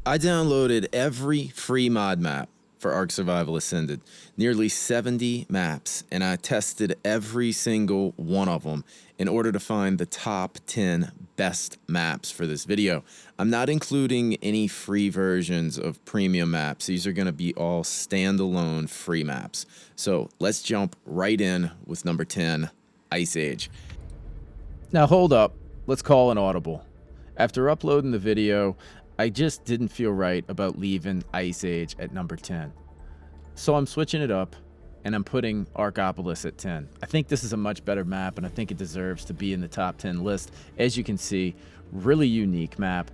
I downloaded every free mod map for Ark Survival Ascended, nearly 70 maps, and I tested every single one of them in order to find the top 10 best maps for this video. I'm not including any free versions of premium maps. These are going to be all standalone free maps. So let's jump right in with number 10, Ice Age. Now hold up, let's call an audible. After uploading the video, I just didn't feel right about leaving Ice Age at number 10. So I'm switching it up, and I'm putting Arkopolis at 10. I think this is a much better map, and I think it deserves to be in the top 10 list. As you can see, really unique map.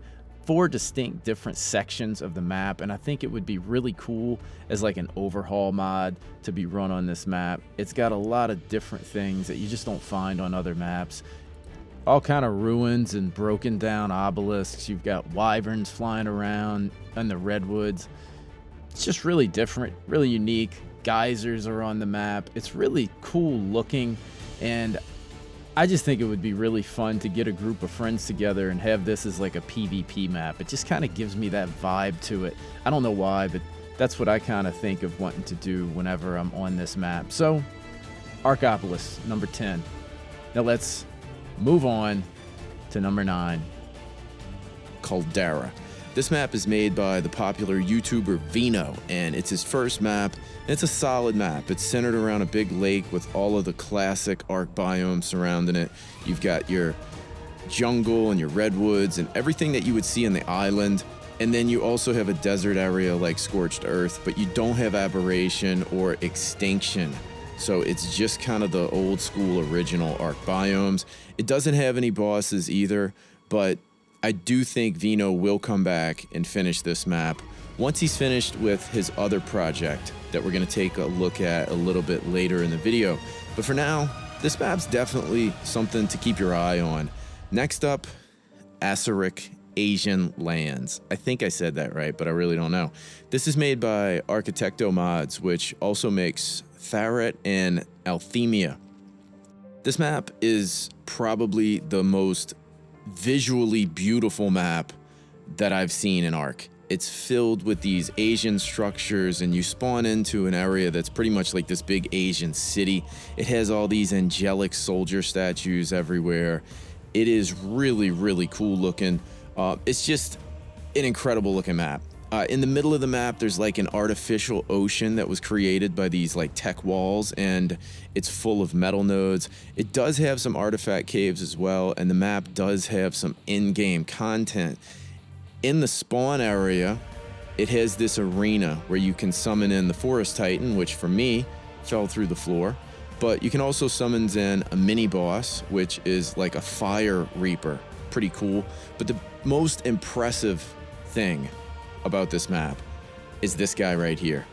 4 distinct different sections of the map, and I think it would be really cool as like an overhaul mod to be run on this map. It's got a lot of different things that you just don't find on other maps. All kind of ruins and broken down obelisks. You've got wyverns flying around in the redwoods. It's just really different, really unique. Geysers are on the map. It's really cool looking, and I just think it would be really fun to get a group of friends together and have this as like a PvP map. It just kind of gives me that vibe to it. I don't know why, but that's what I kind of think of wanting to do whenever I'm on this map. So, Arkopolis, number 10. Now let's move on to number 9, Caldera. This map is made by the popular YouTuber Vino, and it's his first map, and it's a solid map. It's centered around a big lake with all of the classic Ark biomes surrounding it. You've got your jungle and your redwoods and everything that you would see in the island, and then you also have a desert area like Scorched Earth, but you don't have Aberration or Extinction. So it's just kind of the old school original Ark biomes. It doesn't have any bosses either, but I do think Vino will come back and finish this map once he's finished with his other project that we're going to take a look at a little bit later in the video. But for now, this map's definitely something to keep your eye on. Next up, Asuryk Asian Lands. I think I said that right, but I really don't know. This is made by Architecto Mods, which also makes Tharet and Althemia. This map is probably the most visually beautiful map that I've seen in Ark. It's filled with these Asian structures, and you spawn into an area that's pretty much like this big Asian city. It has all these angelic soldier statues everywhere. It is really, really cool looking. It's just an incredible looking map. In the middle of the map, there's like an artificial ocean that was created by these like tech walls, and it's full of metal nodes. It does have some artifact caves as well, and the map does have some in-game content. In the spawn area, it has this arena where you can summon in the Forest Titan, which for me fell through the floor. But you can also summon in a mini boss, which is like a fire reaper. Pretty cool. But the most impressive thing about this map is this guy right here,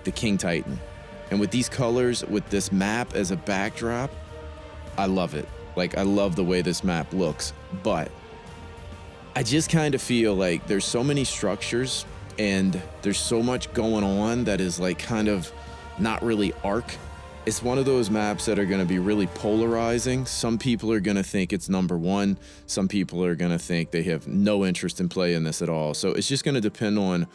the King Titan. And with these colors, with this map as a backdrop, I love it. Like, I love the way this map looks, but I just kind of feel like there's so many structures and there's so much going on that is like kind of not really Ark. It's one of those maps that are going to be really polarizing. Some people are going to think it's number 1. Some people are going to think they have no interest in playing this at all. So it's just going to depend on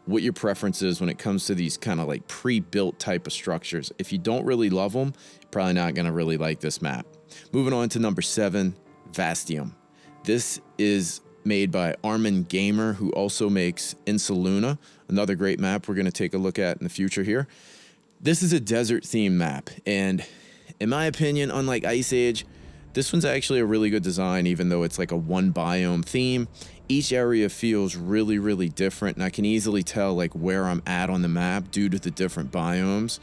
what your preference is when it comes to these kind of like pre-built type of structures. If you don't really love them, you're probably not going to really like this map. Moving on to number 7, Vastium. This is made by Armin Gamer, who also makes Insuluna, another great map we're going to take a look at in the future here. This is a desert-themed map, and in my opinion, unlike Ice Age, this one's actually a really good design, even though it's like a one-biome theme. Each area feels really, really different, and I can easily tell like where I'm at on the map due to the different biomes.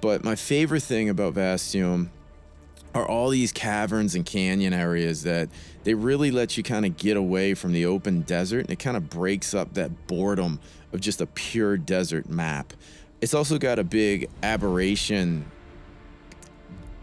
But my favorite thing about Vastium are all these caverns and canyon areas that they really let you kind of get away from the open desert, and it kind of breaks up that boredom of just a pure desert map. It's also got a big aberration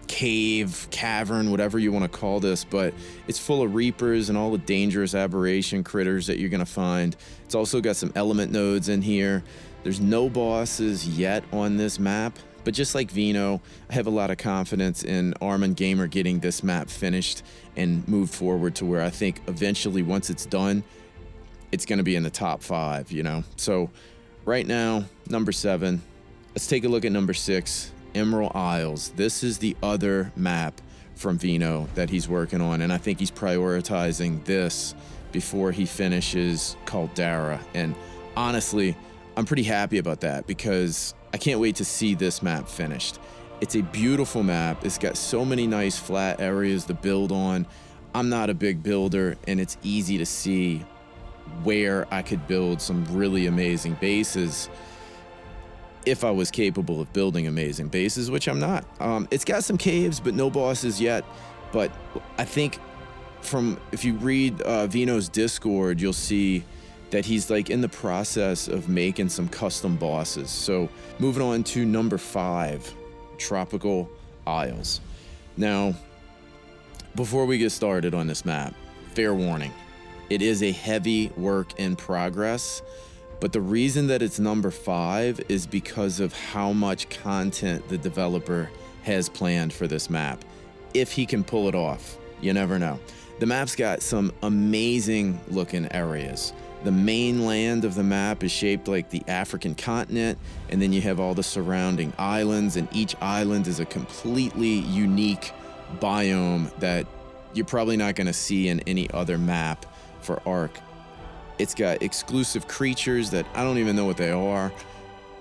cave, cavern, whatever you want to call this, but it's full of reapers and all the dangerous aberration critters that you're going to find. It's also got some element nodes in here. There's no bosses yet on this map, but just like Vino, I have a lot of confidence in Armin Gamer getting this map finished and moved forward to where I think eventually once it's done, it's going to be in the top 5, you know? So right now, number 7. Let's take a look at number 6, Emerald Isles. This is the other map from Vino that he's working on, and I think he's prioritizing this before he finishes Caldera. And honestly, I'm pretty happy about that because I can't wait to see this map finished. It's a beautiful map. It's got so many nice flat areas to build on. I'm not a big builder, and it's easy to see where I could build some really amazing bases if I was capable of building amazing bases, which I'm not. It's got some caves, but no bosses yet. But I think if you read Vino's Discord, you'll see that he's like in the process of making some custom bosses. So moving on to number 5, Tropical Isles. Now, before we get started on this map, fair warning, it is a heavy work in progress. But the reason that it's number 5 is because of how much content the developer has planned for this map. If he can pull it off, you never know. The map's got some amazing looking areas. The mainland of the map is shaped like the African continent, and then you have all the surrounding islands, and each island is a completely unique biome that you're probably not going to see in any other map for Ark. It's got exclusive creatures that I don't even know what they are.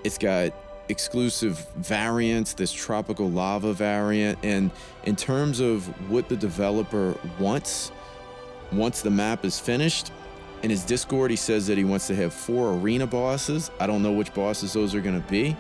It's got exclusive variants, this tropical lava variant. And in terms of what the developer wants, once the map is finished, in his Discord, he says that he wants to have 4 arena bosses. I don't know which bosses those are going to be.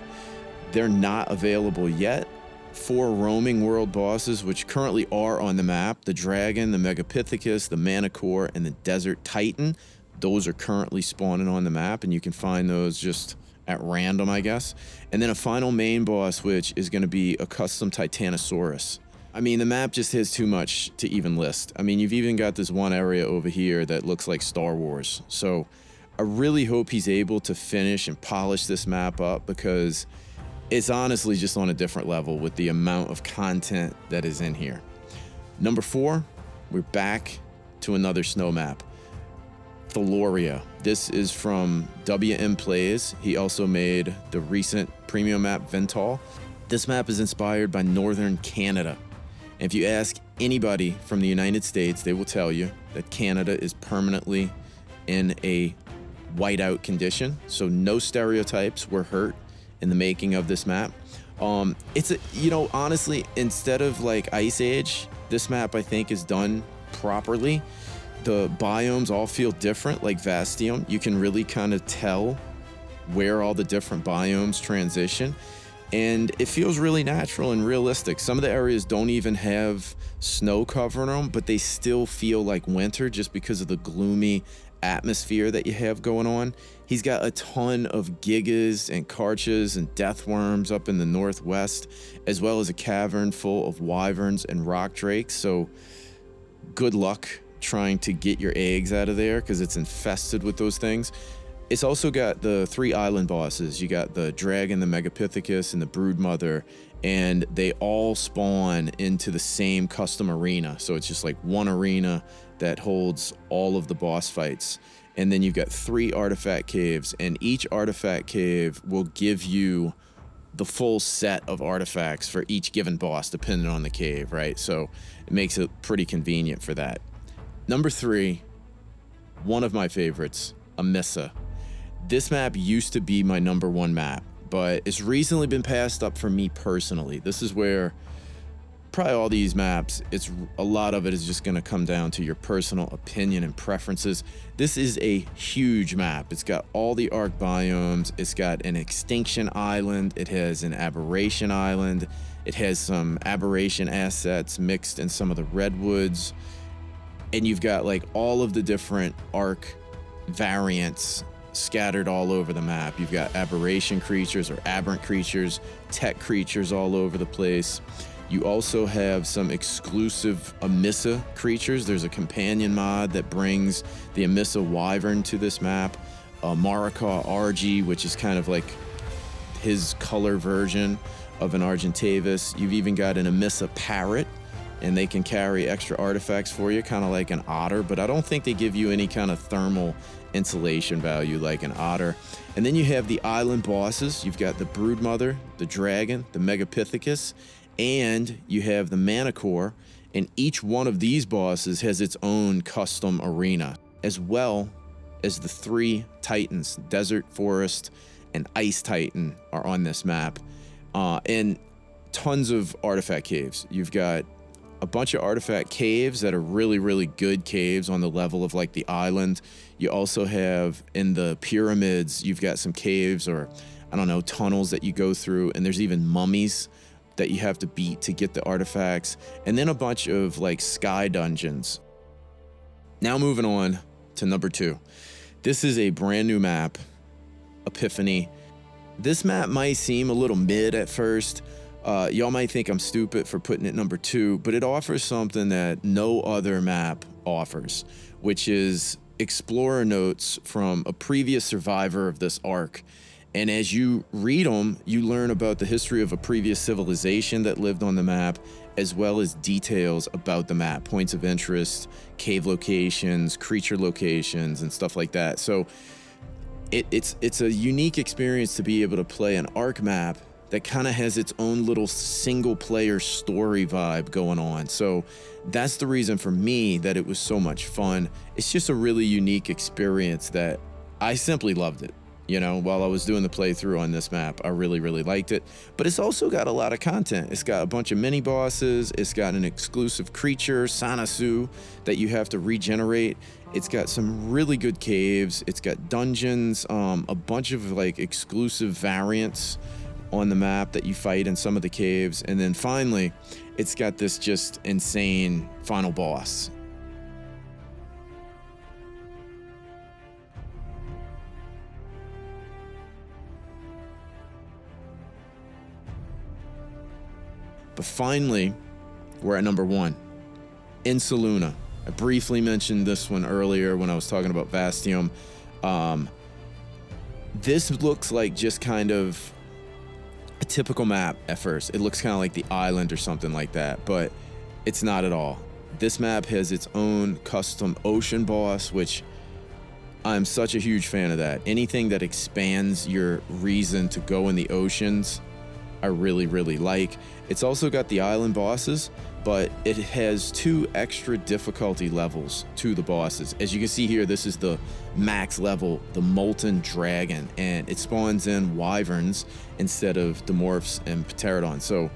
They're not available yet. 4 roaming world bosses, which currently are on the map: the Dragon, the Megapithecus, the Manticore, and the Desert Titan. Those are currently spawning on the map, and you can find those just at random, I guess. And then a final main boss, which is going to be a custom Titanosaurus. I mean, the map just has too much to even list. I mean, you've even got this one area over here that looks like Star Wars. So I really hope he's able to finish and polish this map up, because it's honestly just on a different level with the amount of content that is in here. Number 4, we're back to another snow map. Thaloria. This is from WM Plays. He also made the recent premium map Vental. This map is inspired by northern Canada. And if you ask anybody from the United States, they will tell you that Canada is permanently in a whiteout condition. So no stereotypes were hurt in the making of this map. Honestly, instead of like Ice Age, this map I think is done properly. The biomes all feel different, like Vastium. You can really kind of tell where all the different biomes transition, and it feels really natural and realistic. Some of the areas don't even have snow covering them, but they still feel like winter just because of the gloomy atmosphere that you have going on. He's got a ton of gigas and karchas and deathworms up in the northwest, as well as a cavern full of wyverns and rock drakes. So good luck trying to get your eggs out of there, because it's infested with those things. It's also got the 3 island bosses. You got the Dragon, the Megapithecus, and the Broodmother, and they all spawn into the same custom arena. So it's just like one arena that holds all of the boss fights. And then you've got 3 artifact caves, and each artifact cave will give you the full set of artifacts for each given boss, depending on the cave, right? So it makes it pretty convenient for that. Number 3, one of my favorites, Amissa. This map used to be my number 1 map, but it's recently been passed up for me personally. This is where probably all these maps, a lot of it is just going to come down to your personal opinion and preferences. This is a huge map. It's got all the Ark biomes. It's got an Extinction Island. It has an Aberration Island. It has some Aberration assets mixed in some of the redwoods. And you've got like all of the different Ark variants scattered all over the map. You've got aberration creatures or aberrant creatures, tech creatures all over the place. You also have some exclusive Amissa creatures. There's a companion mod that brings the Amissa Wyvern to this map. Marika Argy, which is kind of like his color version of an Argentavis. You've even got an Amissa Parrot, and they can carry extra artifacts for you, kind of like an otter, but I don't think they give you any kind of thermal insulation value like an otter. And then you have the island bosses. You've got the Broodmother, the Dragon, the Megapithecus, and you have the Manticore, and each one of these bosses has its own custom arena, as well as the 3 Titans, Desert, Forest, and Ice Titan are on this map. And tons of artifact caves. You've got a bunch of artifact caves that are really, really good caves on the level of like the island. You also have in the pyramids, you've got some caves or, I don't know, tunnels that you go through, and there's even mummies that you have to beat to get the artifacts, and then a bunch of like sky dungeons. Now moving on to number 2. This is a brand new map, Epiphany. This map might seem a little mid at first. Y'all might think I'm stupid for putting it number 2, but it offers something that no other map offers, which is explorer notes from a previous survivor of this arc. And as you read them, you learn about the history of a previous civilization that lived on the map, as well as details about the map, points of interest, cave locations, creature locations, and stuff like that. So it's a unique experience to be able to play an arc map that kind of has its own little single player story vibe going on. So that's the reason for me that it was so much fun. It's just a really unique experience that I simply loved it. You know, while I was doing the playthrough on this map, I really, really liked it. But it's also got a lot of content. It's got a bunch of mini bosses. It's got an exclusive creature, Sanasu, that you have to regenerate. It's got some really good caves. It's got dungeons, a bunch of like exclusive variants on the map that you fight in some of the caves. And then finally, it's got this just insane final boss. But finally, we're at number 1, Insuluna. I briefly mentioned this one earlier when I was talking about Vastium. This looks like just kind of a typical map at first. It looks kind of like the island or something like that, but it's not at all. This map has its own custom ocean boss, which I'm such a huge fan of that. Anything that expands your reason to go in the oceans, I really, really like. It's also got the island bosses, but it has 2 extra difficulty levels to the bosses. As you can see here, this is the max level, the Molten Dragon, and it spawns in wyverns instead of Dimorphs and Pterodons. So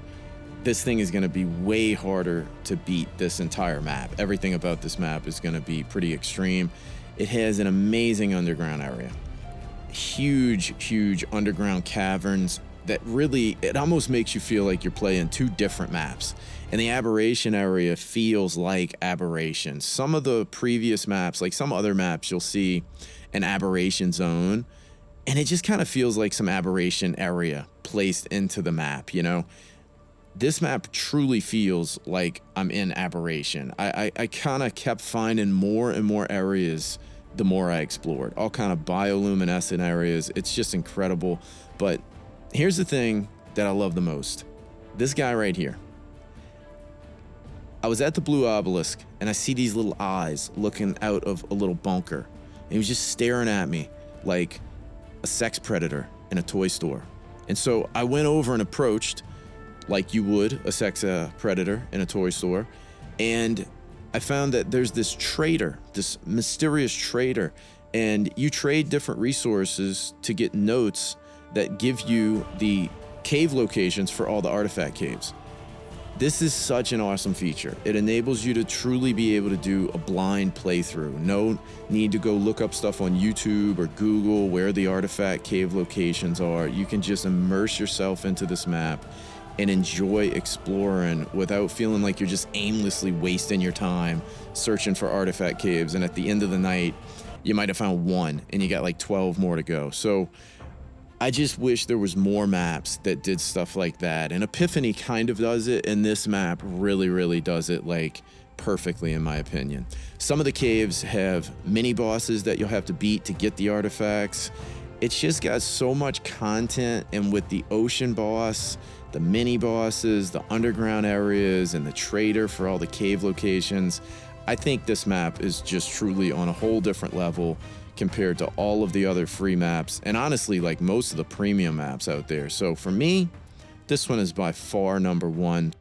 this thing is going to be way harder to beat this entire map. Everything about this map is going to be pretty extreme. It has an amazing underground area. Huge, huge underground caverns that really, it almost makes you feel like you're playing 2 different maps. And the Aberration area feels like Aberration. Some of the previous maps, like some other maps, you'll see an Aberration zone, and it just kind of feels like some Aberration area placed into the map, you know? This map truly feels like I'm in Aberration. I kind of kept finding more and more areas the more I explored. All kind of bioluminescent areas. It's just incredible. But here's the thing that I love the most. This guy right here. I was at the Blue Obelisk, and I see these little eyes looking out of a little bunker. And he was just staring at me like a sex predator in a toy store. And so I went over and approached, like you would a sex predator in a toy store. And I found that there's this trader, this mysterious trader, and you trade different resources to get notes that give you the cave locations for all the artifact caves. This is such an awesome feature. It enables you to truly be able to do a blind playthrough. No need to go look up stuff on YouTube or Google where the artifact cave locations are. You can just immerse yourself into this map and enjoy exploring without feeling like you're just aimlessly wasting your time searching for artifact caves. And at the end of the night, you might have found 1 and you got like 12 more to go. So I just wish there was more maps that did stuff like that. And Epiphany kind of does it, and this map really, really does it like perfectly in my opinion. Some of the caves have mini bosses that you'll have to beat to get the artifacts. It's just got so much content, and with the ocean boss, the mini bosses, the underground areas, and the trader for all the cave locations, I think this map is just truly on a whole different level compared to all of the other free maps, and honestly, like most of the premium maps out there. So for me, this one is by far number one.